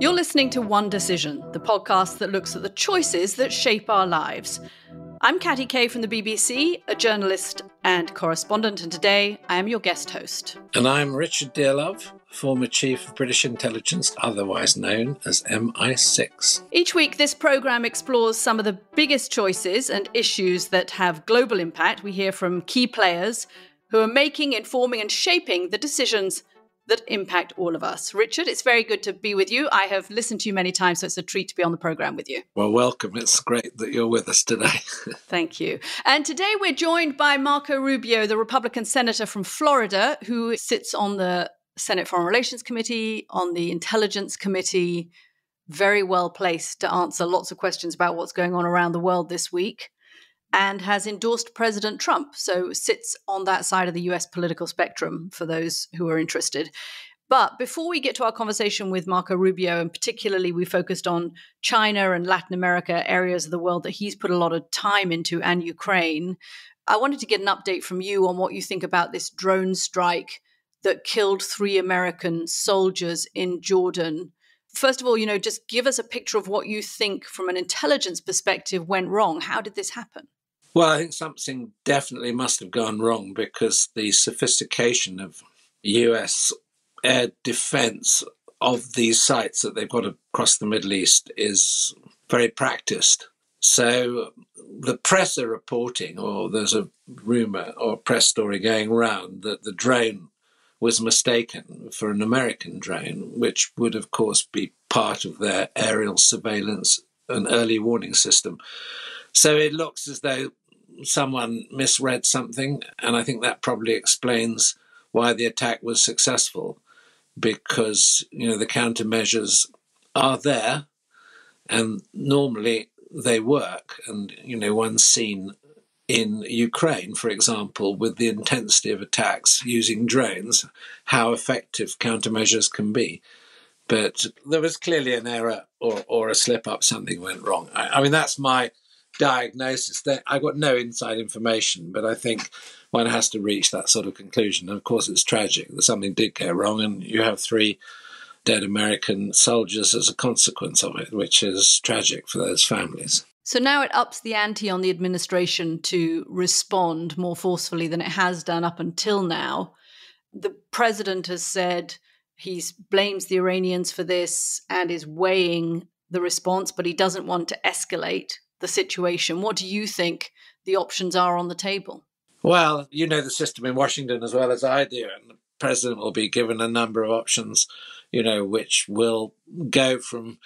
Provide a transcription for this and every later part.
You're listening to One Decision, the podcast that looks at the choices that shape our lives. I'm Katty Kay from the BBC, a journalist and correspondent, and today I am your guest host. And I'm Richard Dearlove, former Chief of British Intelligence, otherwise known as MI6. Each week, this programme explores some of the biggest choices and issues that have global impact. We hear from key players who are making, informing and shaping the decisions that impact all of us. Richard, it's very good to be with you. I have listened to you many times, so it's a treat to be on the programme with you. Well, welcome. It's great that you're with us today. Thank you. And today we're joined by Marco Rubio, the Republican senator from Florida, who sits on the Senate Foreign Relations Committee, on the Intelligence Committee, very well placed to answer lots of questions about what's going on around the world this week, and has endorsed President Trump, so sits on that side of the US political spectrum for those who are interested. But before we get to our conversation with Marco Rubio, and particularly we focused on China and Latin America, areas of the world that he's put a lot of time into, and Ukraine, I wanted to get an update from you on what you think about this drone strike that killed 3 American soldiers in Jordan. First of all, just give us a picture of what you think from an intelligence perspective went wrong. How did this happen? Well, I think something definitely must have gone wrong because the sophistication of US air defense of these sites that they've got across the Middle East is very practiced. So the press are reporting, or there's a rumor or press story going around that the drone was mistaken for an American drone, which would, of course, be part of their aerial surveillance and early warning system. So it looks as though someone misread something, and I think that probably explains why the attack was successful, because, the countermeasures are there, and normally they work. And, one's seen in Ukraine, for example, with the intensity of attacks using drones, how effective countermeasures can be. But there was clearly an error or a slip-up, something went wrong. I mean, that's my diagnosis. I've got no inside information, but I think one has to reach that sort of conclusion. And of course, it's tragic that something did go wrong, and you have 3 dead American soldiers as a consequence of it, which is tragic for those families. So now it ups the ante on the administration to respond more forcefully than it has done up until now. The president has said he blames the Iranians for this and is weighing the response, but he doesn't want to escalate the situation. What do you think the options are on the table? Well, you know the system in Washington as well as I do, and the president will be given a number of options, which will go from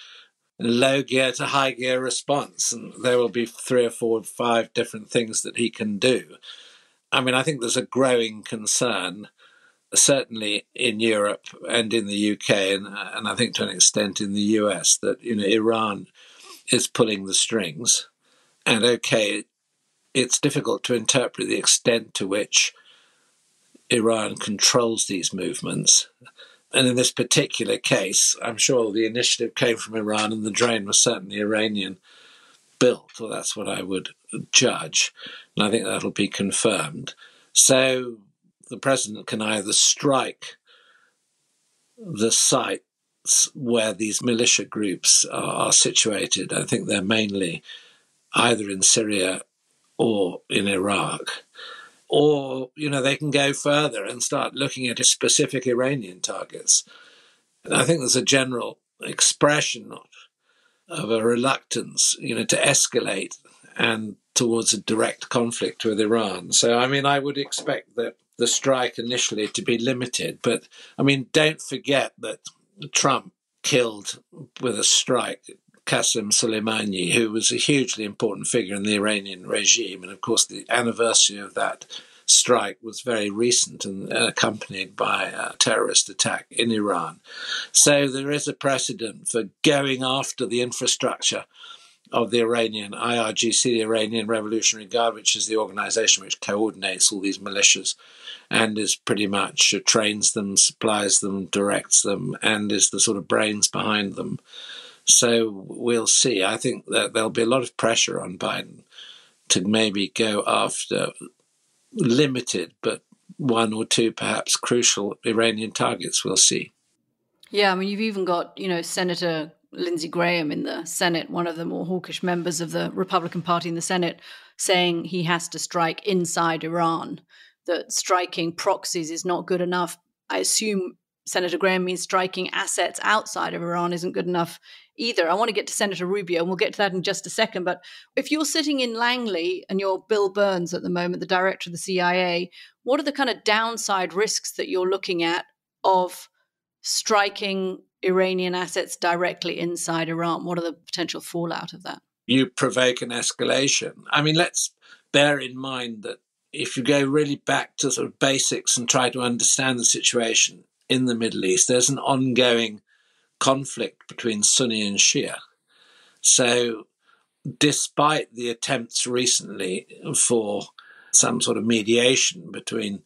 low gear to high gear response, and there will be 3 or 4 or 5 different things that he can do. I mean, I think there's a growing concern, certainly in Europe and in the UK, and I think to an extent in the US, that Iran is pulling the strings. And okay, it's difficult to interpret the extent to which Iran controls these movements. And in this particular case, I'm sure the initiative came from Iran and the drone was certainly Iranian built, or that's what I would judge. And I think that'll be confirmed. So the president can either strike the sites where these militia groups are situated. I think they're mainly either in Syria or in Iraq. Or, they can go further and start looking at specific Iranian targets. And I think there's a general expression of a reluctance, to escalate and towards a direct conflict with Iran. So, I would expect that the strike initially to be limited. But, don't forget that Trump killed with a strike Qasem Soleimani, who was a hugely important figure in the Iranian regime. And of course, the anniversary of that strike was very recent and accompanied by a terrorist attack in Iran. So there is a precedent for going after the infrastructure of the Iranian IRGC, the Iranian Revolutionary Guard, which is the organization which coordinates all these militias and is pretty much trains them, supplies them, directs them, and is the sort of brains behind them. So we'll see. I think that there'll be a lot of pressure on Biden to maybe go after limited, but 1 or 2 perhaps crucial Iranian targets. We'll see. Yeah, I mean, you've even got, Senator Lindsey Graham in the Senate, one of the more hawkish members of the Republican Party in the Senate, saying he has to strike inside Iran, that striking proxies is not good enough. I assume Senator Graham means striking assets outside of Iran isn't good enough either. I want to get to Senator Rubio, and we'll get to that in just a second. But if you're sitting in Langley and you're Bill Burns at the moment, the director of the CIA, what are the kind of downside risks that you're looking at of striking Iranian assets directly inside Iran? What are the potential fallout of that? You provoke an escalation. I mean, let's bear in mind that if you go really back to sort of basics and try to understand the situation in the Middle East, there's an ongoing conflict between Sunni and Shia. So despite the attempts recently for some sort of mediation between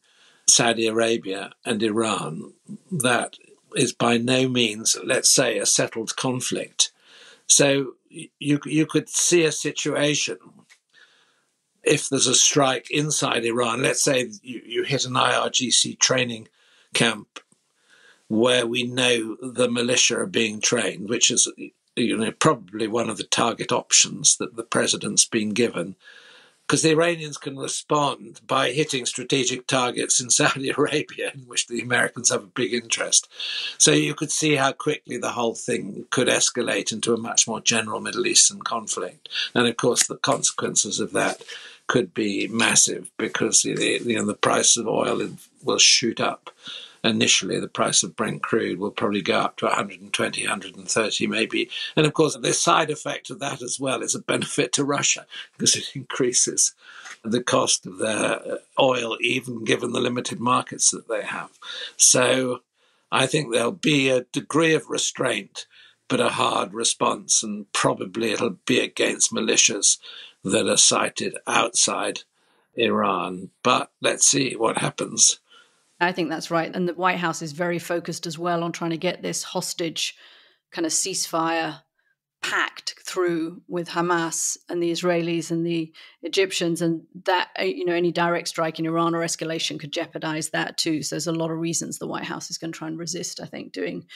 Saudi Arabia and Iran, that is by no means, let's say, a settled conflict. So you could see a situation, if there's a strike inside Iran, let's say you hit an IRGC training camp where we know the militia are being trained, which is probably one of the target options that the president's been given, because the Iranians can respond by hitting strategic targets in Saudi Arabia, in which the Americans have a big interest. So you could see how quickly the whole thing could escalate into a much more general Middle Eastern conflict. And of course, the consequences of that could be massive, because the price of oil will shoot up. Initially, the price of Brent crude will probably go up to 120, 130 maybe. And of course, the side effect of that as well is a benefit to Russia, because it increases the cost of their oil, even given the limited markets that they have. So I think there'll be a degree of restraint, but a hard response, and probably it'll be against militias that are sited outside Iran. But let's see what happens. I think that's right. And the White House is very focused as well on trying to get this hostage kind of ceasefire pact through with Hamas and the Israelis and the Egyptians. And that, any direct strike in Iran or escalation could jeopardize that too. So there's a lot of reasons the White House is going to try and resist, I think, doing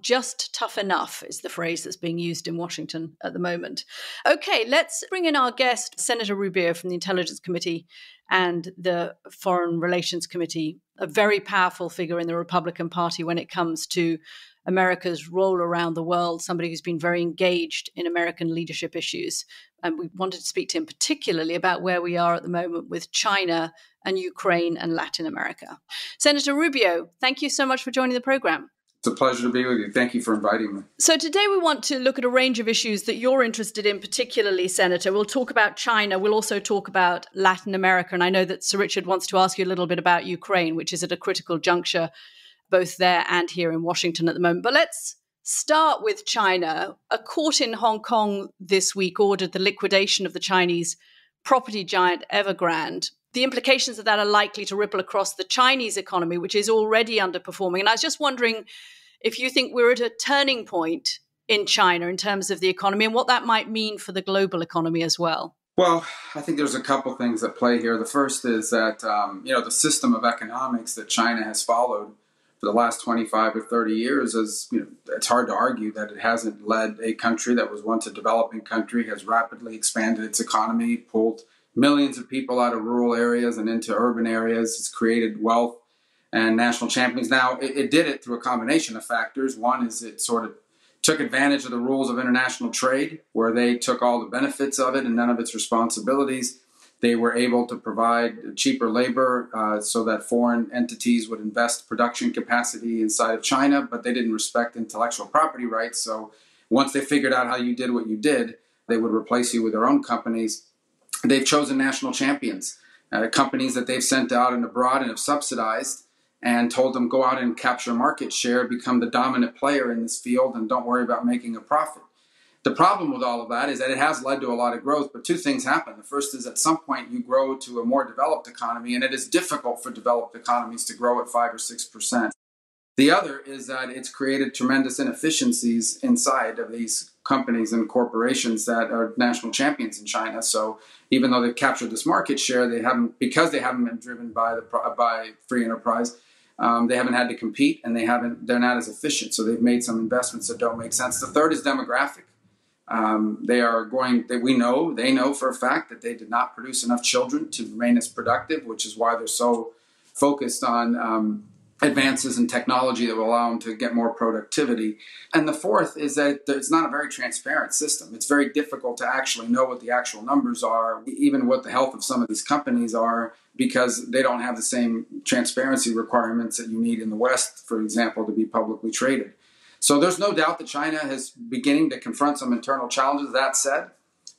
just tough enough is the phrase that's being used in Washington at the moment. Okay, let's bring in our guest, Senator Rubio from the Intelligence Committee and the Foreign Relations Committee, a very powerful figure in the Republican Party when it comes to America's role around the world, somebody who's been very engaged in American leadership issues. And we wanted to speak to him particularly about where we are at the moment with China and Ukraine and Latin America. Senator Rubio, thank you so much for joining the program. It's a pleasure to be with you. Thank you for inviting me. So today we want to look at a range of issues that you're interested in, particularly, Senator. We'll talk about China. We'll also talk about Latin America. And I know that Sir Richard wants to ask you a little bit about Ukraine, which is at a critical juncture, both there and here in Washington at the moment. But let's start with China. A court in Hong Kong this week ordered the liquidation of the Chinese property giant Evergrande. The implications of that are likely to ripple across the Chinese economy, which is already underperforming. And I was just wondering if you think we're at a turning point in China in terms of the economy and what that might mean for the global economy as well. Well, I think there's a couple things at play here. The first is that, the system of economics that China has followed for the last 25 or 30 years is, it's hard to argue that it hasn't led a country that was once a developing country, has rapidly expanded its economy, pulled millions of people out of rural areas and into urban areas. It's created wealth and national champions. Now, it did it through a combination of factors. One is it sort of took advantage of the rules of international trade, where they took all the benefits of it and none of its responsibilities. They were able to provide cheaper labor so that foreign entities would invest production capacity inside of China, but they didn't respect intellectual property rights. So once they figured out how you did what you did, they would replace you with their own companies. They've chosen national champions, companies that they've sent out and abroad and have subsidized, and told them, go out and capture market share, become the dominant player in this field, and don't worry about making a profit. The problem with all of that is that it has led to a lot of growth, but two things happen. The first is at some point you grow to a more developed economy, and it is difficult for developed economies to grow at 5 or 6%. The other is that it's created tremendous inefficiencies inside of these companies and corporations that are national champions in China. So even though they've captured this market share, because they haven't been driven by free enterprise, They haven't had to compete, and they're not as efficient. So they've made some investments that don't make sense. The third is demographic. They know for a fact that they did not produce enough children to remain as productive, which is why they're so focused on advances in technology that will allow them to get more productivity. And the fourth is that it's not a very transparent system. It's very difficult to actually know what the actual numbers are, even what the health of some of these companies are, because they don't have the same transparency requirements that you need in the West, for example, to be publicly traded. So there's no doubt that China is beginning to confront some internal challenges. That said,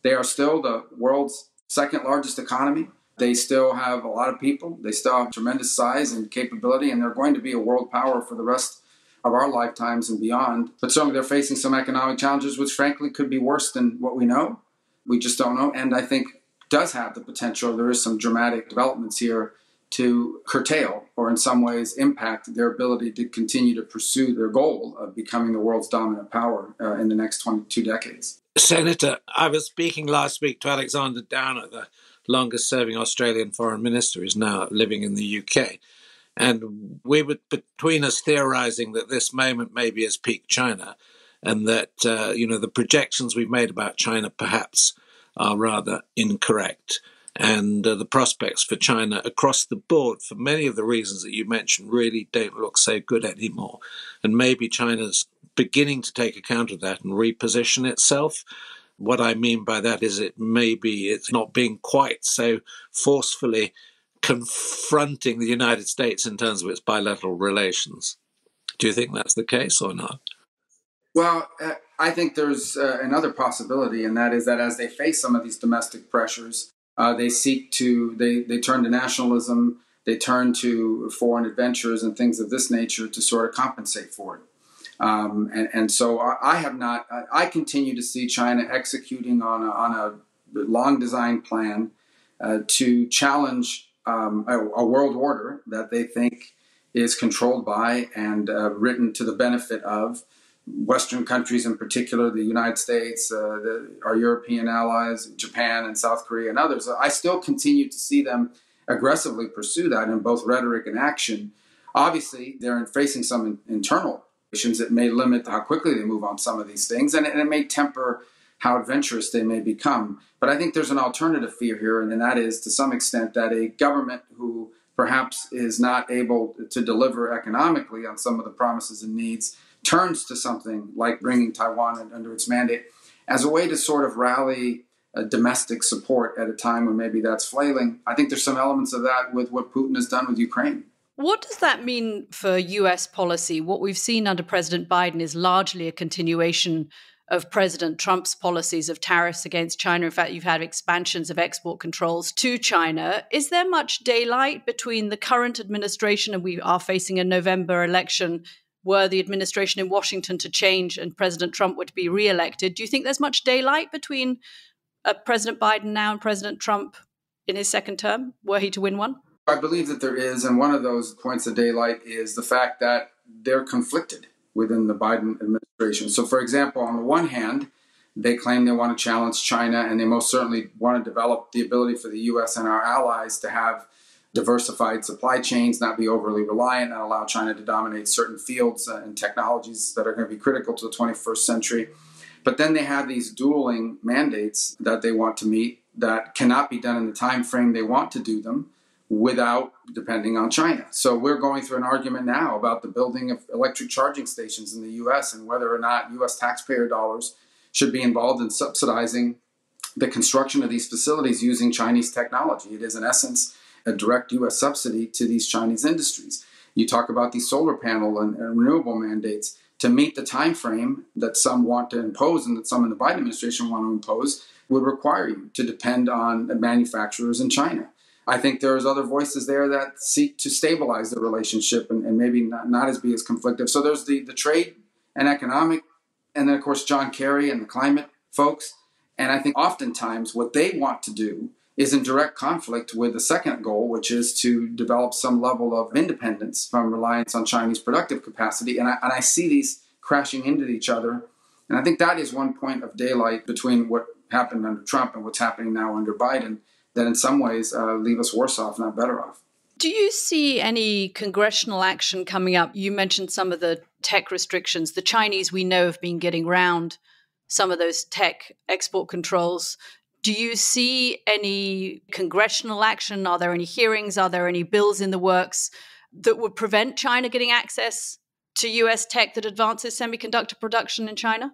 they are still the world's second largest economy. They still have a lot of people. They still have tremendous size and capability, and they're going to be a world power for the rest of our lifetimes and beyond. But certainly they're facing some economic challenges, which frankly could be worse than what we know. We just don't know. And I think does have the potential. There is some dramatic developments here to curtail or in some ways impact their ability to continue to pursue their goal of becoming the world's dominant power in the next 22 decades. Senator, I was speaking last week to Alexander Downer, the longest-serving Australian foreign minister, who's now living in the UK. And we were between us theorizing that this moment maybe has peaked China and that, the projections we've made about China perhaps are rather incorrect. And the prospects for China across the board, for many of the reasons that you mentioned, really don't look so good anymore. And maybe China's beginning to take account of that and reposition itself. What I mean by that is it's not being quite so forcefully confronting the United States in terms of its bilateral relations. Do you think that's the case or not? Well, I think there's another possibility, and that is that as they face some of these domestic pressures, they turn to nationalism, they turn to foreign adventures and things of this nature to sort of compensate for it. And so I continue to see China executing on a long designed plan to challenge a world order that they think is controlled by and written to the benefit of Western countries, in particular the United States, our European allies, Japan and South Korea and others. I still continue to see them aggressively pursue that in both rhetoric and action. Obviously, they're facing some internal issues that may limit how quickly they move on some of these things, and it may temper how adventurous they may become. But I think there's an alternative fear here, and that is to some extent that a government who perhaps is not able to deliver economically on some of the promises and needs turns to something like bringing Taiwan under its mandate as a way to sort of rally domestic support at a time when maybe that's flailing. I think there's some elements of that with what Putin has done with Ukraine. What does that mean for US policy? What we've seen under President Biden is largely a continuation of President Trump's policies of tariffs against China. In fact, you've had expansions of export controls to China. Is there much daylight between the current administration, and we are facing a November election, were the administration in Washington to change and President Trump were to be re-elected? Do you think there's much daylight between President Biden now and President Trump in his second term, were he to win one? I believe that there is, and one of those points of daylight is the fact that they're conflicted within the Biden administration. So, for example, on the one hand, they claim they want to challenge China, and they most certainly want to develop the ability for the U.S. and our allies to have diversified supply chains, not be overly reliant, and allow China to dominate certain fields and technologies that are going to be critical to the 21st century. But then they have these dueling mandates that they want to meet that cannot be done in the time frame they want to do them without depending on China. So we're going through an argument now about the building of electric charging stations in the U.S. and whether or not U.S. taxpayer dollars should be involved in subsidizing the construction of these facilities using Chinese technology. It is, in essence, a direct U.S. subsidy to these Chinese industries. You talk about these solar panel and renewable mandates to meet the time frame that some want to impose and that some in the Biden administration want to impose would require you to depend on manufacturers in China. I think there's other voices there that seek to stabilize the relationship and maybe not as be as conflictive. So there's the trade and economic, and then, of course, John Kerry and the climate folks. And I think oftentimes what they want to do is in direct conflict with the second goal, which is to develop some level of independence from reliance on Chinese productive capacity. And I see these crashing into each other. And I think that is one point of daylight between what happened under Trump and what's happening now under Biden that in some ways leave us worse off, not better off. Do you see any congressional action coming up? You mentioned some of the tech restrictions. The Chinese, we know, have been getting around some of those tech export controls. Do you see any congressional action? Are there any hearings? Are there any bills in the works that would prevent China getting access to US tech that advances semiconductor production in China?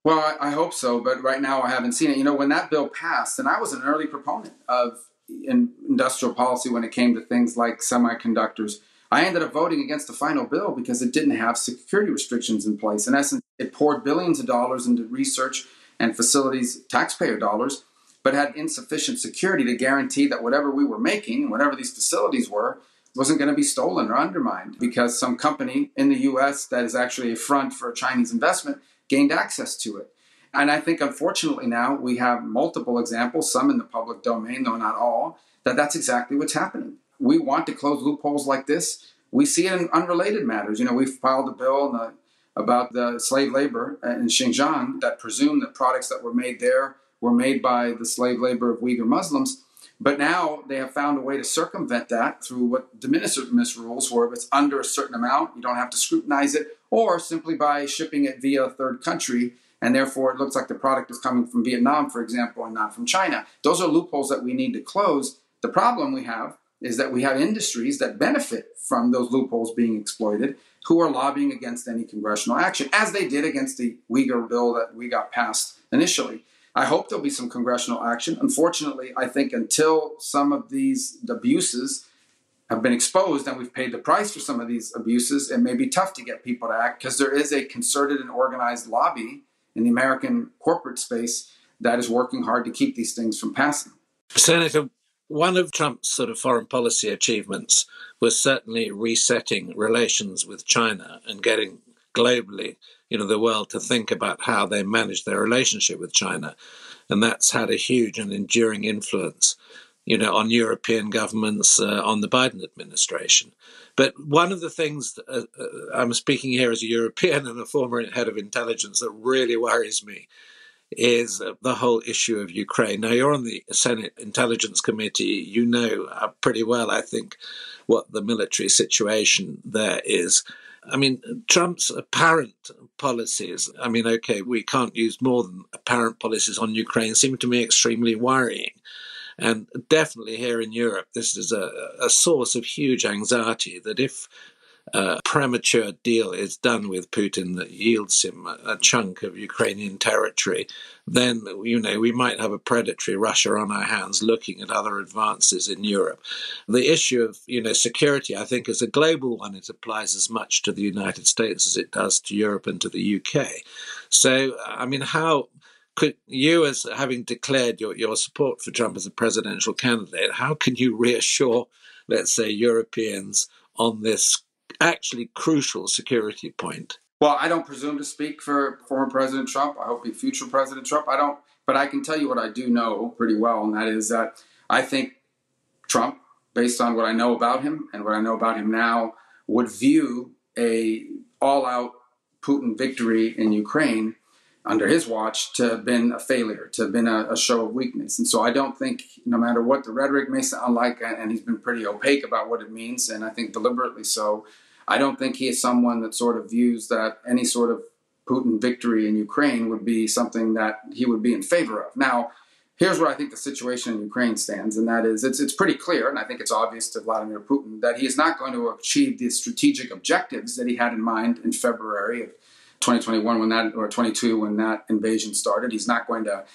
Well, I hope so, but right now I haven't seen it. You know, when that bill passed, and I was an early proponent of industrial policy when it came to things like semiconductors, I ended up voting against the final bill because it didn't have security restrictions in place. In essence, it poured billions of dollars into research and facilities, taxpayer dollars, but had insufficient security to guarantee that whatever we were making, whatever these facilities were, wasn't going to be stolen or undermined because some company in the U.S. that is actually a front for a Chinese investment gained access to it. And I think, unfortunately, now we have multiple examples, some in the public domain, though not all, that's exactly what's happening. We want to close loopholes like this. We see it in unrelated matters. You know, we filed a bill about the slave labor in Xinjiang that presumed that products that were made there were made by the slave labor of Uyghur Muslims. But now they have found a way to circumvent that through what de minimis rules, where if it's under a certain amount, you don't have to scrutinize it, or simply by shipping it via a third country, and therefore it looks like the product is coming from Vietnam, for example, and not from China. Those are loopholes that we need to close. The problem we have is that we have industries that benefit from those loopholes being exploited who are lobbying against any congressional action, as they did against the Uyghur bill that we got passed initially. I hope there'll be some congressional action. Unfortunately, I think until some of these abuses have been exposed and we've paid the price for some of these abuses, it may be tough to get people to act because there is a concerted and organized lobby in the American corporate space that is working hard to keep these things from passing. Senator, one of Trump's sort of foreign policy achievements was certainly resetting relations with China and getting globally, the world to think about how they manage their relationship with China. And that's had a huge and enduring influence, on European governments, on the Biden administration. But one of the things, I'm speaking here as a European and a former head of intelligence, that really worries me is the whole issue of Ukraine. Now, you're on the Senate Intelligence Committee. You know pretty well, I think, what the military situation there is. I mean, Trump's apparent policies, okay, we can't use more than apparent policies on Ukraine, seem to me extremely worrying. And definitely here in Europe, this is a source of huge anxiety that if a premature deal is done with Putin that yields him a chunk of Ukrainian territory, then, we might have a predatory Russia on our hands looking at other advances in Europe. The issue of, security, I think, is a global one. It applies as much to the United States as it does to Europe and to the UK. So, how could you, as having declared your support for Trump as a presidential candidate, how can you reassure, let's say, Europeans on this actually crucial security point? Well, I don't presume to speak for former President Trump. I hope he's future President Trump. I don't, but I can tell you what I do know pretty well, and that is that I think Trump, based on what I know about him and what I know about him now, would view a all-out Putin victory in Ukraine under his watch to have been a failure, to have been a show of weakness. And so I don't think, no matter what the rhetoric may sound like, and he's been pretty opaque about what it means, and I think deliberately so, I don't think he is someone that sort of views that any sort of Putin victory in Ukraine would be something that he would be in favor of. Now, here's where I think the situation in Ukraine stands, and that is it's pretty clear, and I think it's obvious to Vladimir Putin, that he is not going to achieve the strategic objectives that he had in mind in February of 2021 or 22 when that invasion started. He's not going to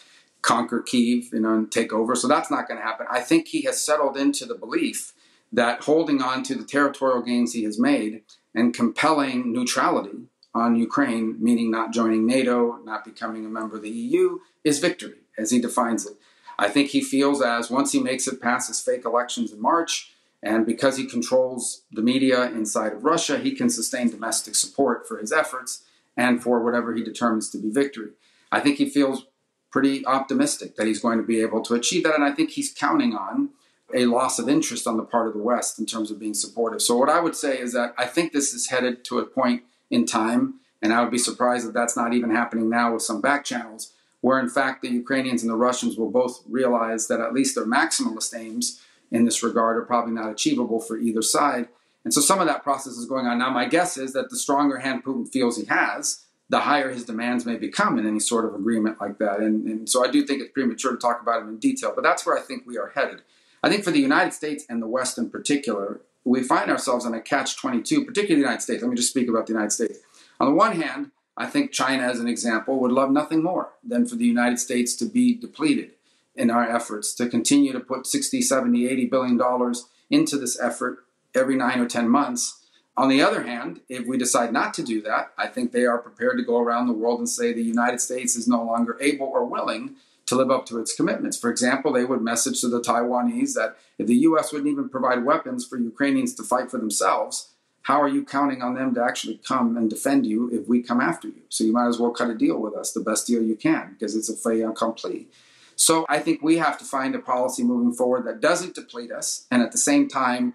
conquer Kyiv, and take over. So that's not going to happen. I think he has settled into the belief that holding on to the territorial gains he has made and compelling neutrality on Ukraine, meaning not joining NATO, not becoming a member of the EU, is victory, as he defines it. I think he feels as once he makes it past his fake elections in March, and because he controls the media inside of Russia, he can sustain domestic support for his efforts and for whatever he determines to be victory. I think he feels pretty optimistic that he's going to be able to achieve that, and I think he's counting on a loss of interest on the part of the West in terms of being supportive. So what I would say is that I think this is headed to a point in time, and I would be surprised if that's not even happening now with some back channels, where in fact the Ukrainians and the Russians will both realize that at least their maximalist aims in this regard are probably not achievable for either side. And so some of that process is going on. Now, my guess is that the stronger hand Putin feels he has, the higher his demands may become in any sort of agreement like that. And so I do think it's premature to talk about it in detail, but that's where I think we are headed. I think for the United States and the West in particular, we find ourselves in a catch-22, particularly the United States. Let me just speak about the United States. On the one hand, I think China, as an example, would love nothing more than for the United States to be depleted in our efforts to continue to put $60, $70, $80 billion into this effort every 9 or 10 months. On the other hand, if we decide not to do that, I think they are prepared to go around the world and say the United States is no longer able or willing to live up to its commitments. For example, they would message to the Taiwanese that if the U.S. wouldn't even provide weapons for Ukrainians to fight for themselves, how are you counting on them to actually come and defend you if we come after you? So you might as well cut a deal with us, the best deal you can, because it's a fait accompli. So I think we have to find a policy moving forward that doesn't deplete us and at the same time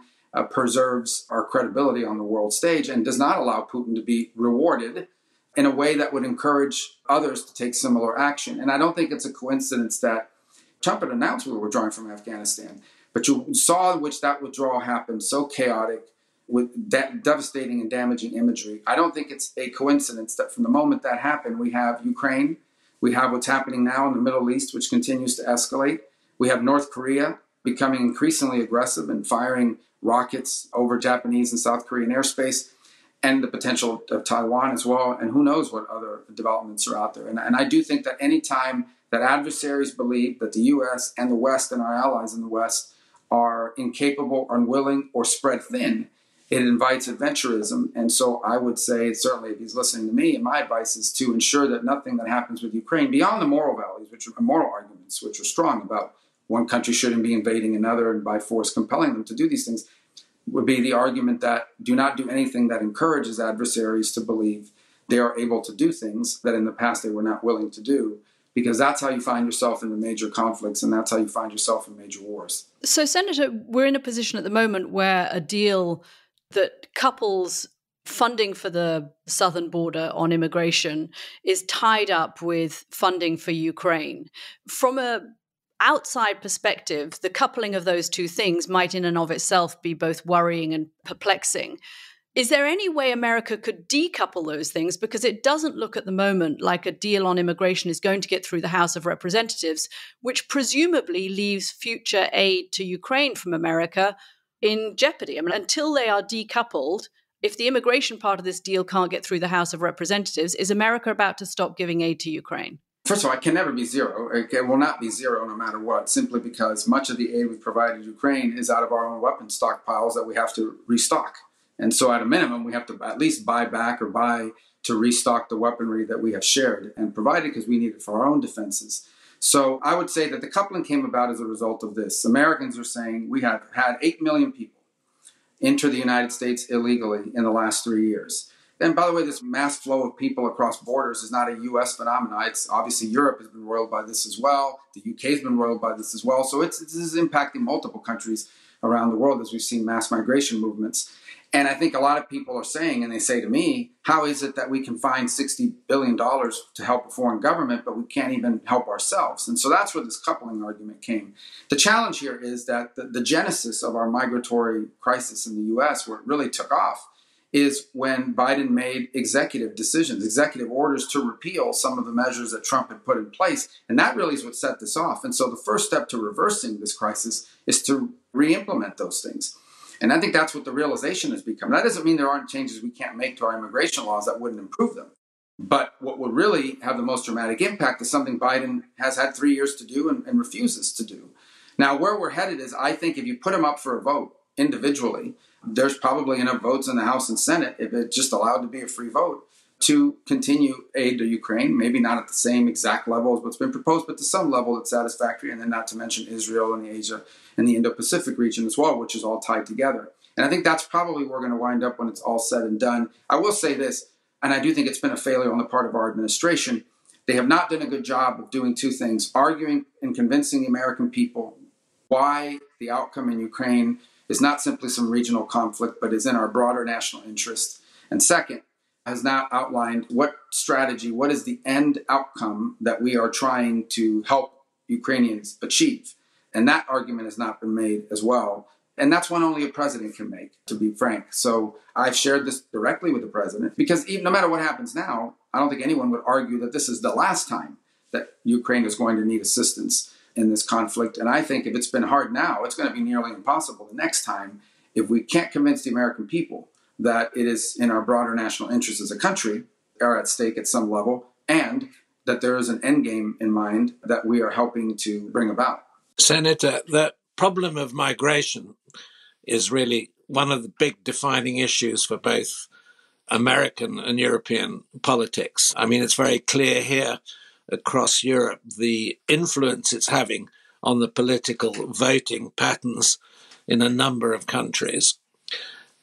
preserves our credibility on the world stage and does not allow Putin to be rewarded in a way that would encourage others to take similar action. And I don't think it's a coincidence that Trump had announced we were withdrawing from Afghanistan, but you saw in which that withdrawal happened so chaotic with that devastating and damaging imagery. I don't think it's a coincidence that from the moment that happened, we have Ukraine, we have what's happening now in the Middle East, which continues to escalate. We have North Korea becoming increasingly aggressive and firing rockets over Japanese and South Korean airspace, and the potential of Taiwan as well. And who knows what other developments are out there. And I do think that any time that adversaries believe that the U.S. and the West and our allies in the West are incapable, unwilling, or spread thin, it invites adventurism. And so I would say, certainly if he's listening to me, and my advice is to ensure that nothing that happens with Ukraine, beyond the moral values, which are moral arguments, which are strong about one country shouldn't be invading another and by force compelling them to do these things, would be the argument that do not do anything that encourages adversaries to believe they are able to do things that in the past they were not willing to do, because that's how you find yourself in the major conflicts and that's how you find yourself in major wars. So, Senator, we're in a position at the moment where a deal that couples funding for the southern border on immigration is tied up with funding for Ukraine. From a outside perspective, the coupling of those two things might in and of itself be both worrying and perplexing. Is there any way America could decouple those things? Because it doesn't look at the moment like a deal on immigration is going to get through the House of Representatives, which presumably leaves future aid to Ukraine from America in jeopardy. I mean, until they are decoupled, if the immigration part of this deal can't get through the House of Representatives, is America about to stop giving aid to Ukraine? First of all, it can never be zero. It will not be zero no matter what, simply because much of the aid we've provided Ukraine is out of our own weapon stockpiles that we have to restock. And so at a minimum, we have to at least buy back or buy to restock the weaponry that we have shared and provided because we need it for our own defenses. So I would say that the coupling came about as a result of this. Americans are saying we have had 8 million people enter the United States illegally in the last 3 years. And by the way, this mass flow of people across borders is not a U.S. phenomenon. It's obviously Europe has been roiled by this as well. The U.K. has been roiled by this as well. So this is impacting multiple countries around the world as we've seen mass migration movements. And I think a lot of people are saying, and they say to me, how is it that we can find $60 billion to help a foreign government, but we can't even help ourselves? And so that's where this coupling argument came. The challenge here is that the genesis of our migratory crisis in the U.S., where it really took off, is when Biden made executive decisions, executive orders to repeal some of the measures that Trump had put in place. And that really is what set this off. And so the first step to reversing this crisis is to re-implement those things. And I think that's what the realization has become. That doesn't mean there aren't changes we can't make to our immigration laws that wouldn't improve them. But what would really have the most dramatic impact is something Biden has had 3 years to do and refuses to do. Now, where we're headed is, I think if you put them up for a vote individually, there's probably enough votes in the House and Senate, if it's just allowed to be a free vote, to continue aid to Ukraine, maybe not at the same exact level as what's been proposed, but to some level that's satisfactory, and then not to mention Israel and the Asia and the Indo-Pacific region as well, which is all tied together. And I think that's probably where we're going to wind up when it's all said and done. I will say this, and I do think it's been a failure on the part of our administration. They have not done a good job of doing two things: arguing and convincing the American people why the outcome in Ukraine is not simply some regional conflict, but is in our broader national interest. And second, has now outlined what strategy, what is the end outcome that we are trying to help Ukrainians achieve. And that argument has not been made as well. And that's one only a president can make, to be frank. So I've shared this directly with the president because even, no matter what happens now, I don't think anyone would argue that this is the last time that Ukraine is going to need assistance in this conflict. And I think if it's been hard now, it's going to be nearly impossible the next time if we can't convince the American people that it is in our broader national interests as a country are at stake at some level, and that there is an end game in mind that we are helping to bring about. Senator, the problem of migration is really one of the big defining issues for both American and European politics. I mean, it's very clear here across Europe the influence it's having on the political voting patterns in a number of countries.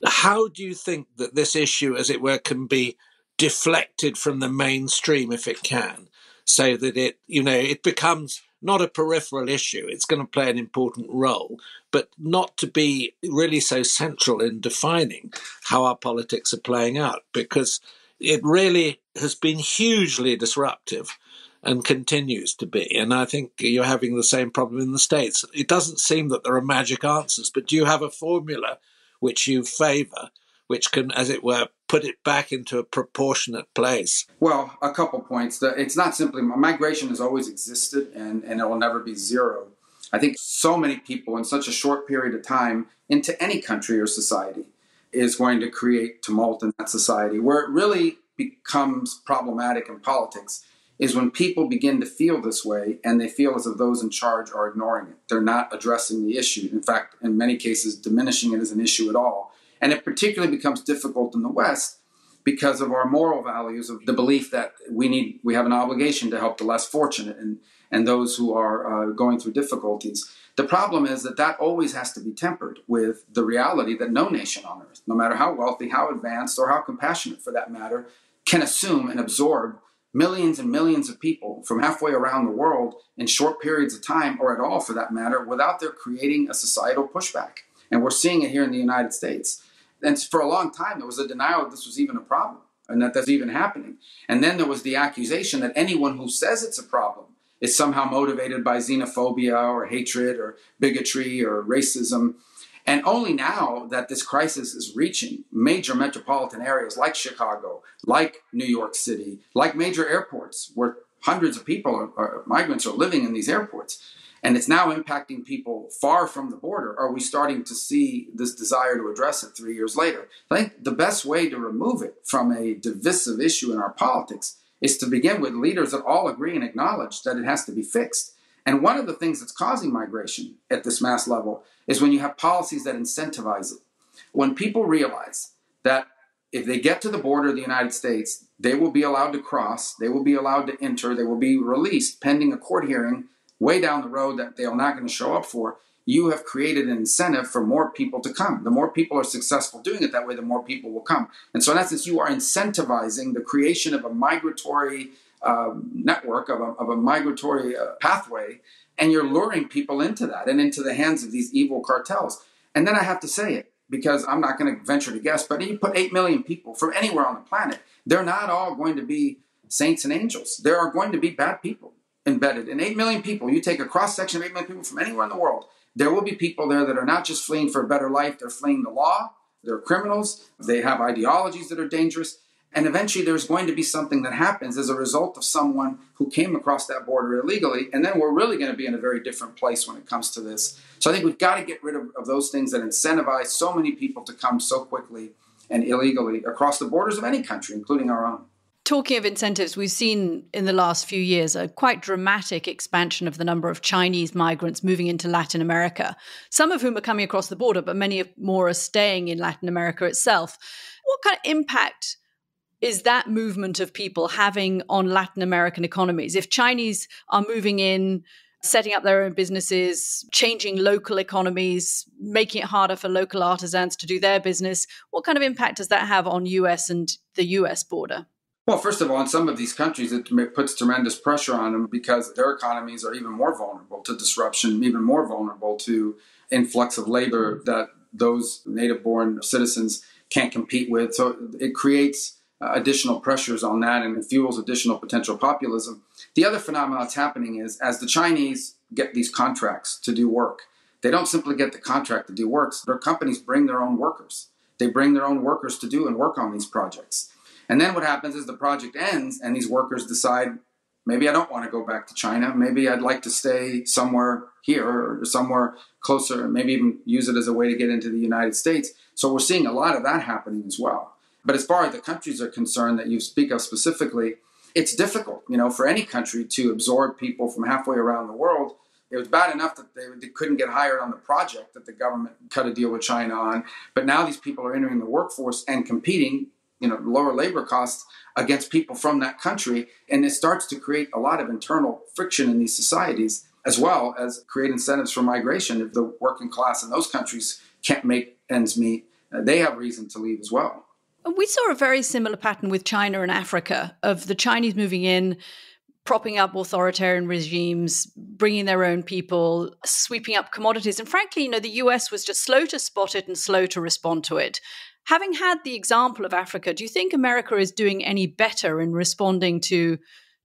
How do you think that this issue, as it were, can be deflected from the mainstream, if it can, so that it becomes not a peripheral issue? It's going to play an important role, but not to be really so central in defining how our politics are playing out, because it really has been hugely disruptive and continues to be. And I think you're having the same problem in the States. It doesn't seem that there are magic answers, but do you have a formula which you favor, which can, as it were, put it back into a proportionate place? Well, a couple points. It's not simply migration has always existed and it will never be zero. I think so many people in such a short period of time into any country or society is going to create tumult in that society. Where it really becomes problematic in politics is when people begin to feel this way and they feel as if those in charge are ignoring it. They're not addressing the issue. In fact, in many cases, diminishing it as an issue at all. And it particularly becomes difficult in the West because of our moral values, of the belief that we have an obligation to help the less fortunate and those who are going through difficulties. The problem is that always has to be tempered with the reality that no nation on earth, no matter how wealthy, how advanced, or how compassionate for that matter, can assume and absorb millions and millions of people from halfway around the world in short periods of time, or at all for that matter, without there creating a societal pushback. And we're seeing it here in the United States. And for a long time, there was a denial that this was even a problem and that that's even happening. And then there was the accusation that anyone who says it's a problem is somehow motivated by xenophobia or hatred or bigotry or racism. And only now that this crisis is reaching major metropolitan areas like Chicago, like New York City, like major airports where hundreds of people, migrants, are living in these airports, and it's now impacting people far from the border, are we starting to see this desire to address it 3 years later? I think the best way to remove it from a divisive issue in our politics is to begin with leaders that all agree and acknowledge that it has to be fixed. And one of the things that's causing migration at this mass level is when you have policies that incentivize it. When people realize that if they get to the border of the United States, they will be allowed to cross, they will be allowed to enter, they will be released pending a court hearing way down the road that they are not going to show up for, you have created an incentive for more people to come. The more people are successful doing it that way, the more people will come. And so in essence, you are incentivizing the creation of a migratory network, of a migratory pathway, and you're luring people into that and into the hands of these evil cartels. And then I have to say it, because I'm not going to venture to guess, but you put 8 million people from anywhere on the planet, they're not all going to be saints and angels. There are going to be bad people embedded. In 8 million people, you take a cross-section of 8 million people from anywhere in the world, there will be people there that are not just fleeing for a better life, they're fleeing the law, they're criminals, they have ideologies that are dangerous, and eventually there's going to be something that happens as a result of someone who came across that border illegally, and then we're really going to be in a very different place when it comes to this. So I think we've got to get rid of those things that incentivize so many people to come so quickly and illegally across the borders of any country, including our own. Talking of incentives, we've seen in the last few years a quite dramatic expansion of the number of Chinese migrants moving into Latin America, some of whom are coming across the border, but many more are staying in Latin America itself. What kind of impact is that movement of people having on Latin American economies? If Chinese are moving in, setting up their own businesses, changing local economies, making it harder for local artisans to do their business, what kind of impact does that have on US and the US border? Well, first of all, in some of these countries, it puts tremendous pressure on them because their economies are even more vulnerable to disruption, even more vulnerable to influx of labor that those native-born citizens can't compete with. So it creates additional pressures on that and it fuels additional potential populism. The other phenomenon that's happening is as the Chinese get these contracts to do work, they don't simply get the contract to do work. Their companies bring their own workers. They bring their own workers to do and work on these projects. And then what happens is the project ends and these workers decide, maybe I don't want to go back to China. Maybe I'd like to stay somewhere here or somewhere closer and maybe even use it as a way to get into the United States. So we're seeing a lot of that happening as well. But as far as the countries are concerned that you speak of specifically, it's difficult, for any country to absorb people from halfway around the world. It was bad enough that they couldn't get hired on the project that the government cut a deal with China on. But now these people are entering the workforce and competing, lower labor costs against people from that country. And it starts to create a lot of internal friction in these societies, as well as create incentives for migration. If the working class in those countries can't make ends meet, they have reason to leave as well. We saw a very similar pattern with China and Africa of the Chinese moving in, propping up authoritarian regimes, bringing their own people, sweeping up commodities. And frankly, the US was just slow to spot it and slow to respond to it. Having had the example of Africa, do you think America is doing any better in responding to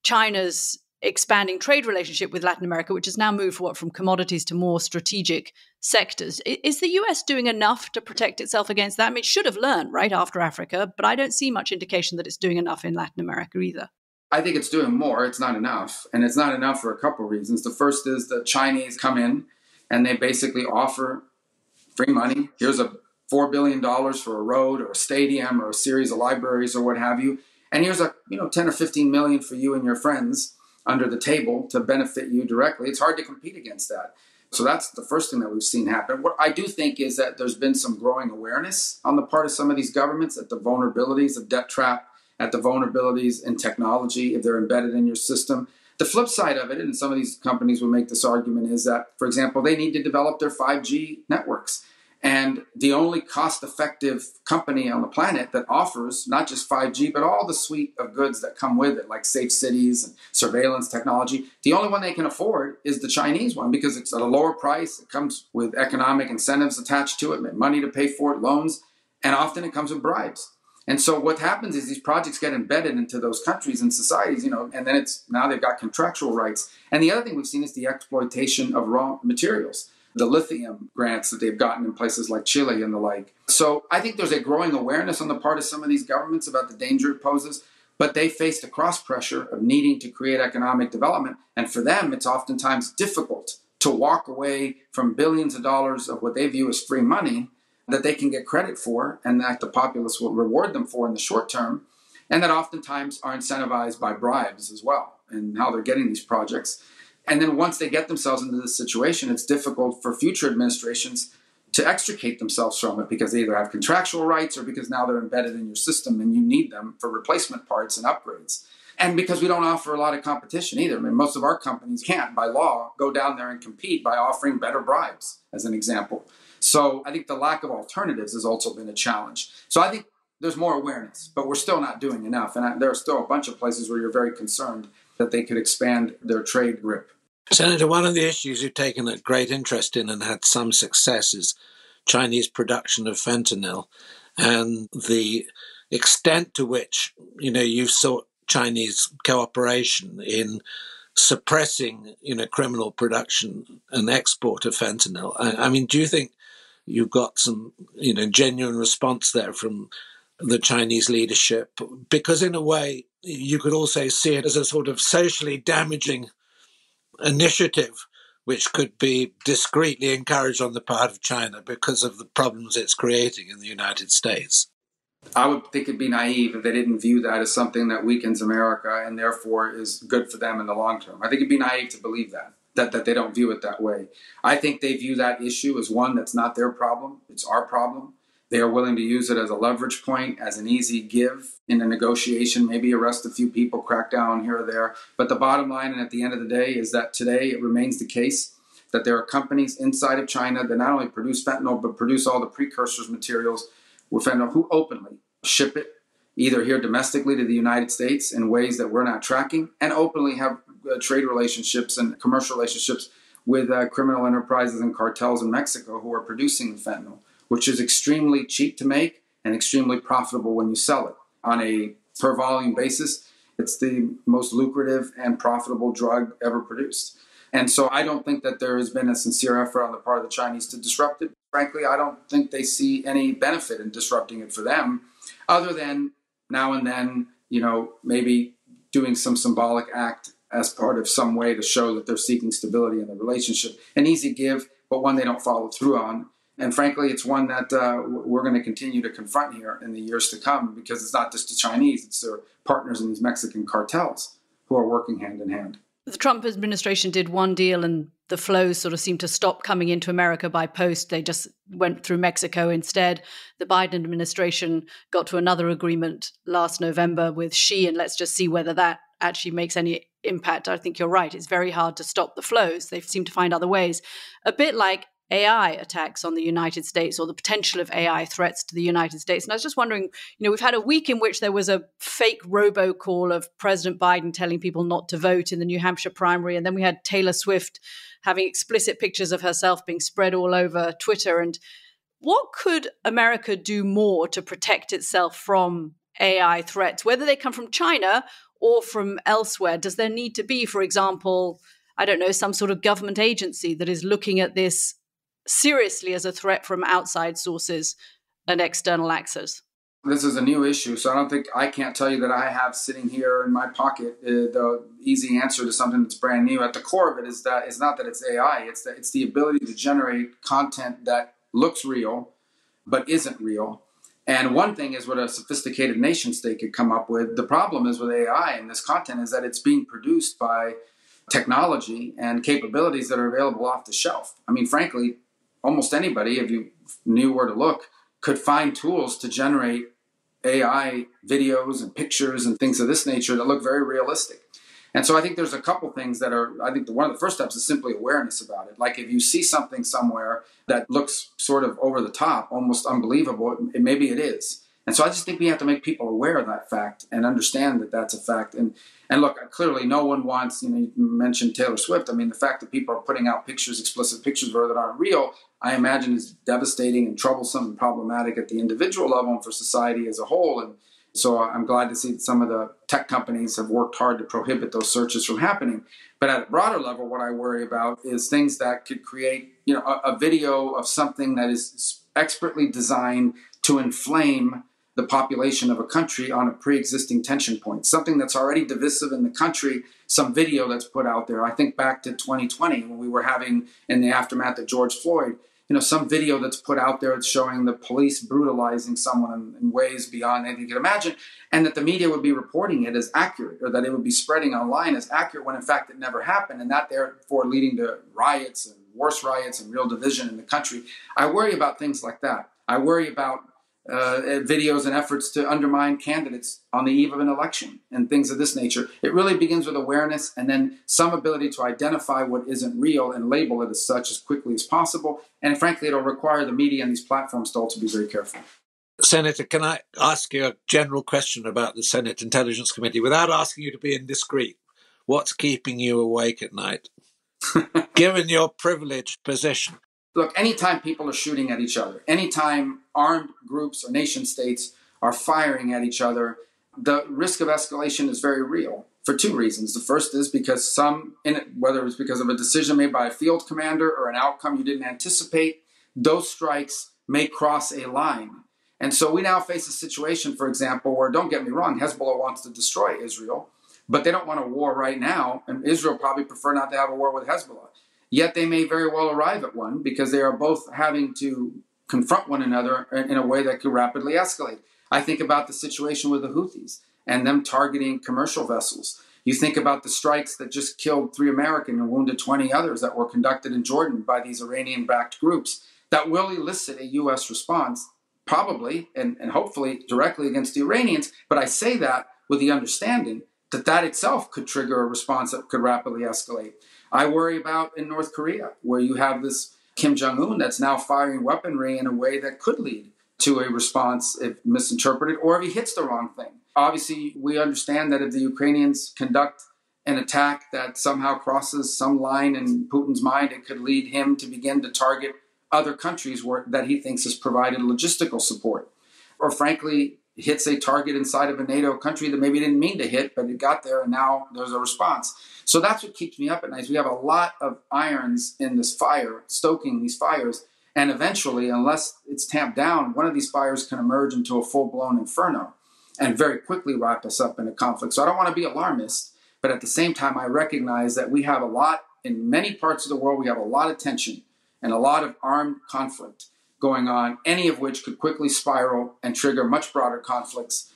China's expanding trade relationship with Latin America, which has now moved from commodities to more strategic sectors? Is the US doing enough to protect itself against that? I mean, it should have learned right after Africa, but I don't see much indication that it's doing enough in Latin America either. I think it's doing more. It's not enough. And it's not enough for a couple of reasons. The first is the Chinese come in and they basically offer free money. Here's a $4 billion for a road or a stadium or a series of libraries or what have you. And here's a 10 or 15 million for you and your friends under the table to benefit you directly. It's hard to compete against that. So that's the first thing that we've seen happen. What I do think is that there's been some growing awareness on the part of some of these governments at the vulnerabilities of debt trap, at the vulnerabilities in technology, if they're embedded in your system. The flip side of it, and some of these companies will make this argument, is that, for example, they need to develop their 5G networks. And the only cost-effective company on the planet that offers not just 5G, but all the suite of goods that come with it, like safe cities and surveillance technology, the only one they can afford is the Chinese one because it's at a lower price. It comes with economic incentives attached to it, money to pay for it, loans, and often it comes with bribes. And so what happens is these projects get embedded into those countries and societies, and then now they've got contractual rights. And the other thing we've seen is the exploitation of raw materials, the lithium grants that they've gotten in places like Chile and the like. So I think there's a growing awareness on the part of some of these governments about the danger it poses, but they face the cross pressure of needing to create economic development. And for them, it's oftentimes difficult to walk away from billions of dollars of what they view as free money that they can get credit for and that the populace will reward them for in the short term, and that oftentimes are incentivized by bribes as well and how they're getting these projects. And then once they get themselves into this situation, it's difficult for future administrations to extricate themselves from it because they either have contractual rights or because now they're embedded in your system and you need them for replacement parts and upgrades. And because we don't offer a lot of competition either. I mean, most of our companies can't, by law, go down there and compete by offering better bribes, as an example. So I think the lack of alternatives has also been a challenge. So I think there's more awareness, but we're still not doing enough. And there are still a bunch of places where you're very concerned that they could expand their trade grip. Senator, one of the issues you've taken a great interest in and had some success is Chinese production of fentanyl and the extent to which, you've sought Chinese cooperation in suppressing, criminal production and export of fentanyl. I mean, do you think you've got some, genuine response there from the Chinese leadership? Because in a way, you could also see it as a sort of socially damaging initiative, which could be discreetly encouraged on the part of China because of the problems it's creating in the United States. I would think it'd be naive if they didn't view that as something that weakens America and therefore is good for them in the long term. I think it'd be naive to believe that they don't view it that way. I think they view that issue as one that's not their problem, it's our problem. They are willing to use it as a leverage point, as an easy give in a negotiation, maybe arrest a few people, crack down here or there. But the bottom line, and at the end of the day, is that today it remains the case that there are companies inside of China that not only produce fentanyl, but produce all the precursors materials with fentanyl, who openly ship it either here domestically to the United States in ways that we're not tracking, and openly have trade relationships and commercial relationships with criminal enterprises and cartels in Mexico who are producing fentanyl, which is extremely cheap to make and extremely profitable when you sell it on a per volume basis, it's the most lucrative and profitable drug ever produced. And so I don't think that there has been a sincere effort on the part of the Chinese to disrupt it. Frankly, I don't think they see any benefit in disrupting it for them, other than now and then, maybe doing some symbolic act as part of some way to show that they're seeking stability in the relationship. An easy give, but one they don't follow through on. And frankly, it's one that we're going to continue to confront here in the years to come, because it's not just the Chinese, it's their partners in these Mexican cartels who are working hand in hand. The Trump administration did one deal and the flows sort of seemed to stop coming into America by post. They just went through Mexico instead. The Biden administration got to another agreement last November with Xi, and let's just see whether that actually makes any impact. I think you're right. It's very hard to stop the flows. They seem to find other ways. A bit like AI attacks on the United States, or the potential of AI threats to the United States. And I was just wondering, we've had a week in which there was a fake robocall of President Biden telling people not to vote in the New Hampshire primary. And then we had Taylor Swift having explicit pictures of herself being spread all over Twitter. And what could America do more to protect itself from AI threats, whether they come from China or from elsewhere? Does there need to be, for example, I don't know, some sort of government agency that is looking at this seriously as a threat from outside sources and external actors? This is a new issue, so I can't tell you that I have sitting here in my pocket the easy answer to something that's brand new. At the core of it is that it's not that it's AI, it's the ability to generate content that looks real but isn't real. And one thing is what a sophisticated nation state could come up with. The problem is with AI and this content is that it's being produced by technology and capabilities that are available off the shelf. I mean, frankly, almost anybody, if you knew where to look, could find tools to generate AI videos and pictures and things of this nature that look very realistic. And so I think there's a couple things that are, I think one of the first steps is simply awareness about it. Like if you see something somewhere that looks sort of over the top, almost unbelievable, maybe it is. And so I just think we have to make people aware of that fact and understand that that's a fact. And look, clearly no one wants, you mentioned Taylor Swift. I mean, the fact that people are putting out pictures, explicit pictures of her that aren't real, I imagine is devastating and troublesome and problematic at the individual level and for society as a whole. And so I'm glad to see that some of the tech companies have worked hard to prohibit those searches from happening. But at a broader level, what I worry about is things that could create, a video of something that is expertly designed to inflame the population of a country on a pre-existing tension point, something that's already divisive in the country, some video that's put out there. I think back to 2020 when we were having, in the aftermath of George Floyd, some video that's put out there that's showing the police brutalizing someone in ways beyond anything you can imagine, and that the media would be reporting it as accurate, or that it would be spreading online as accurate when in fact it never happened, and that therefore leading to riots and worse riots and real division in the country. I worry about things like that. I worry about videos and efforts to undermine candidates on the eve of an election and things of this nature. It really begins with awareness and then some ability to identify what isn't real and label it as such as quickly as possible. And frankly, it'll require the media and these platforms to also be very careful. Senator, can I ask you a general question about the Senate Intelligence Committee without asking you to be indiscreet? What's keeping you awake at night, given your privileged position? Look, anytime people are shooting at each other, anytime armed groups or nation states are firing at each other, the risk of escalation is very real for two reasons. The first is because whether it's because of a decision made by a field commander or an outcome you didn't anticipate, those strikes may cross a line. And so we now face a situation, for example, where, don't get me wrong, Hezbollah wants to destroy Israel, but they don't want a war right now, and Israel probably prefer not to have a war with Hezbollah. Yet they may very well arrive at one because they are both having to confront one another in a way that could rapidly escalate. I think about the situation with the Houthis and them targeting commercial vessels. You think about the strikes that just killed 3 American and wounded 20 others that were conducted in Jordan by these Iranian-backed groups that will elicit a U.S. response, probably and hopefully directly against the Iranians. But I say that with the understanding that itself could trigger a response that could rapidly escalate. I worry about in North Korea, where you have this Kim Jong-un that's now firing weaponry in a way that could lead to a response if misinterpreted or if he hits the wrong thing. Obviously, we understand that if the Ukrainians conduct an attack that somehow crosses some line in Putin's mind, it could lead him to begin to target other countries that he thinks has provided logistical support. Or frankly, hits a target inside of a NATO country that maybe didn't mean to hit, but it got there, and now there's a response. So that's what keeps me up at night. We have a lot of irons in this fire, stoking these fires, and eventually, unless it's tamped down, one of these fires can emerge into a full-blown inferno and very quickly wrap us up in a conflict. So I don't want to be alarmist, but at the same time, I recognize that we have a lot, in many parts of the world, we have a lot of tension and a lot of armed conflict going on, any of which could quickly spiral and trigger much broader conflicts.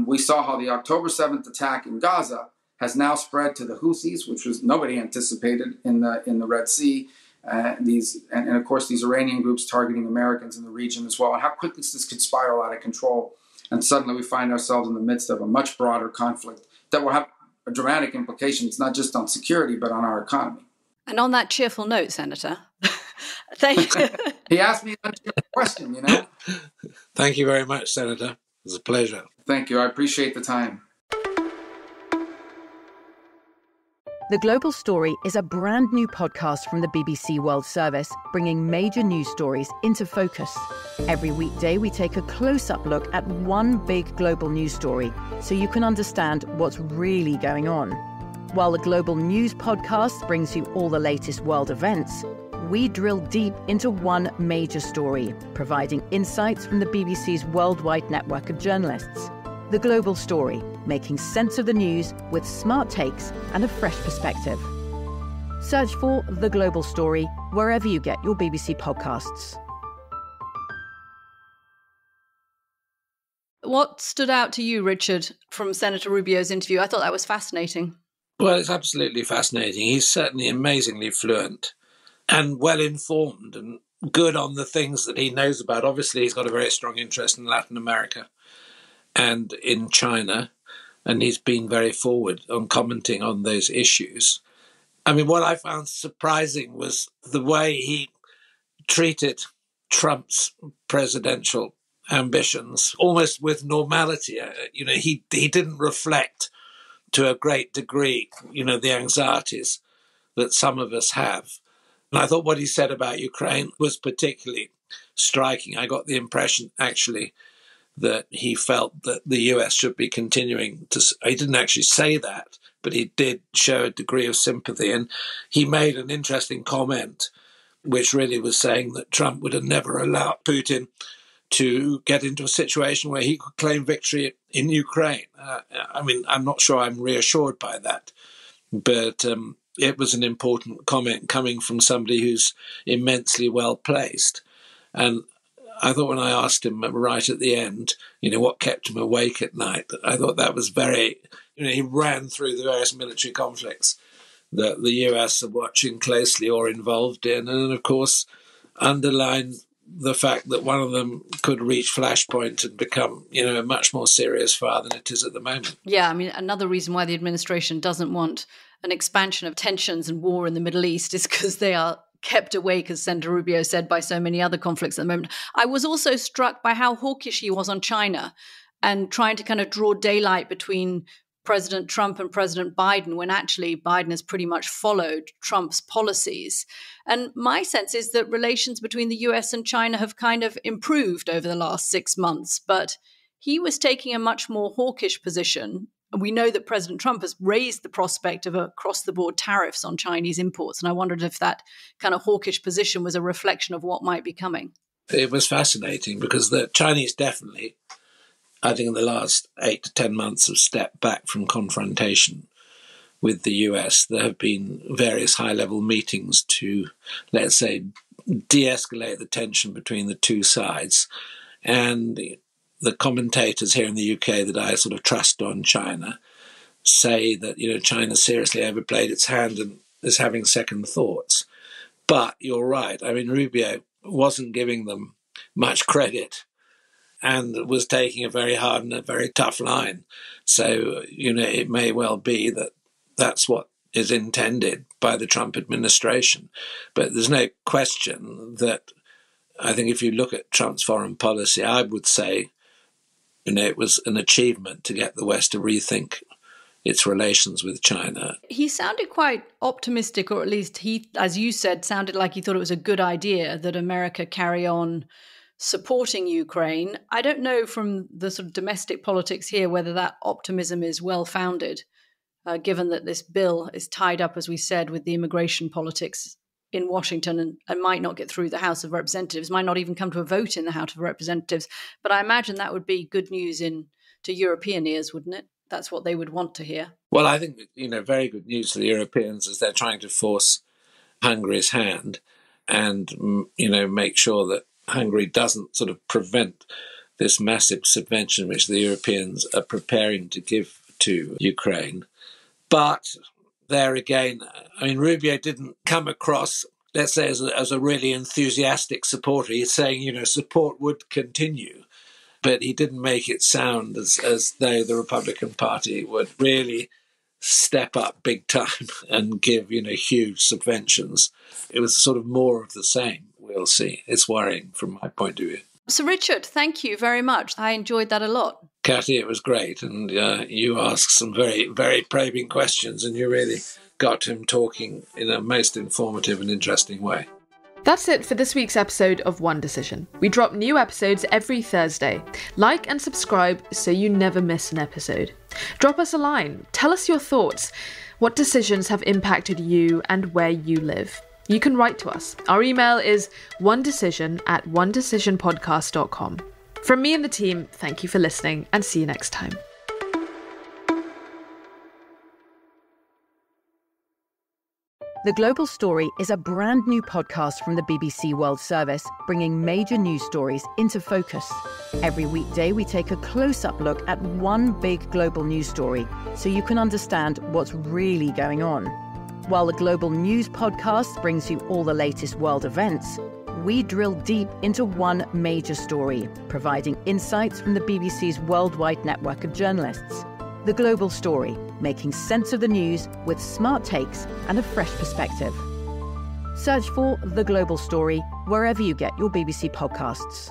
We saw how the October 7th attack in Gaza has now spread to the Houthis, which was nobody anticipated in the Red Sea. And of course, these Iranian groups targeting Americans in the region as well, and how quickly this could spiral out of control. And suddenly we find ourselves in the midst of a much broader conflict that will have dramatic implications, not just on security, but on our economy. And on that cheerful note, Senator, thank you. He asked me a question, you know. Thank you very much, Senator. It was a pleasure. Thank you. I appreciate the time. The Global Story is a brand new podcast from the BBC World Service, bringing major news stories into focus. Every weekday, we take a close-up look at one big global news story so you can understand what's really going on. While the Global News podcast brings you all the latest world events, we drill deep into one major story, providing insights from the BBC's worldwide network of journalists. The Global Story, making sense of the news with smart takes and a fresh perspective. Search for The Global Story wherever you get your BBC podcasts. What stood out to you, Richard, from Senator Rubio's interview? I thought that was fascinating. Well, it's absolutely fascinating. He's certainly amazingly fluent and well-informed and good on the things that he knows about. Obviously, he's got a very strong interest in Latin America and in China, and he's been very forward on commenting on those issues. I mean, what I found surprising was the way he treated Trump's presidential ambitions almost with normality. He didn't reflect to a great degree, the anxieties that some of us have. And I thought what he said about Ukraine was particularly striking. I got the impression, actually, that he felt that the US should be continuing to... He didn't actually say that, but he did show a degree of sympathy. And he made an interesting comment, which really was saying that Trump would have never allowed Putin to get into a situation where he could claim victory in Ukraine. I'm not sure I'm reassured by that, but it was an important comment coming from somebody who's immensely well placed. And I thought when I asked him right at the end, what kept him awake at night, I thought that was very, he ran through the various military conflicts that the US are watching closely or involved in, and of course underlined the fact that one of them could reach flashpoint and become, a much more serious fire than it is at the moment. Yeah, another reason why the administration doesn't want an expansion of tensions and war in the Middle East is because they are kept awake, as Senator Rubio said, by so many other conflicts at the moment. I was also struck by how hawkish he was on China and trying to kind of draw daylight between President Trump and President Biden, when actually Biden has pretty much followed Trump's policies. And my sense is that relations between the US and China have kind of improved over the last 6 months, but he was taking a much more hawkish position. And we know that President Trump has raised the prospect of across-the-board tariffs on Chinese imports. And I wondered if that kind of hawkish position was a reflection of what might be coming. It was fascinating because the Chinese definitely, I think in the last 8 to 10 months, have stepped back from confrontation with the US. There have been various high-level meetings to, let's say, de-escalate the tension between the two sides. And the commentators here in the UK that I sort of trust on China say that, China seriously overplayed its hand and is having second thoughts. But you're right. Rubio wasn't giving them much credit and was taking a very hard and a very tough line. So, it may well be that that's what is intended by the Trump administration. But there's no question that I think if you look at Trump's foreign policy, I would say, it was an achievement to get the West to rethink its relations with China. He sounded quite optimistic, or at least he, as you said, sounded like he thought it was a good idea that America carry on supporting Ukraine. I don't know from the sort of domestic politics here whether that optimism is well-founded, given that this bill is tied up, as we said, with the immigration politics in Washington and might not get through the House of Representatives, might not even come to a vote in the House of Representatives. But I imagine that would be good news to European ears, wouldn't it? That's what they would want to hear. Well, I think, very good news for the Europeans as they're trying to force Hungary's hand and, make sure that Hungary doesn't sort of prevent this massive subvention which the Europeans are preparing to give to Ukraine. But there again, Rubio didn't come across, let's say, as a really enthusiastic supporter. He's saying, support would continue. But he didn't make it sound as though the Republican Party would really step up big time and give, huge subventions. It was sort of more of the same. We'll see. It's worrying from my point of view. Sir Richard, thank you very much. I enjoyed that a lot. Katty, it was great. And you asked some very, very probing questions, and you really got him talking in a most informative and interesting way. That's it for this week's episode of One Decision. We drop new episodes every Thursday. Like and subscribe so you never miss an episode. Drop us a line. Tell us your thoughts. What decisions have impacted you and where you live? You can write to us. Our email is onedecision@onedecisionpodcast.com. From me and the team, thank you for listening and see you next time. The Global Story is a brand new podcast from the BBC World Service, bringing major news stories into focus. Every weekday, we take a close-up look at one big global news story so you can understand what's really going on. While the Global News podcast brings you all the latest world events, we drill deep into one major story, providing insights from the BBC's worldwide network of journalists. The Global Story, making sense of the news with smart takes and a fresh perspective. Search for The Global Story wherever you get your BBC podcasts.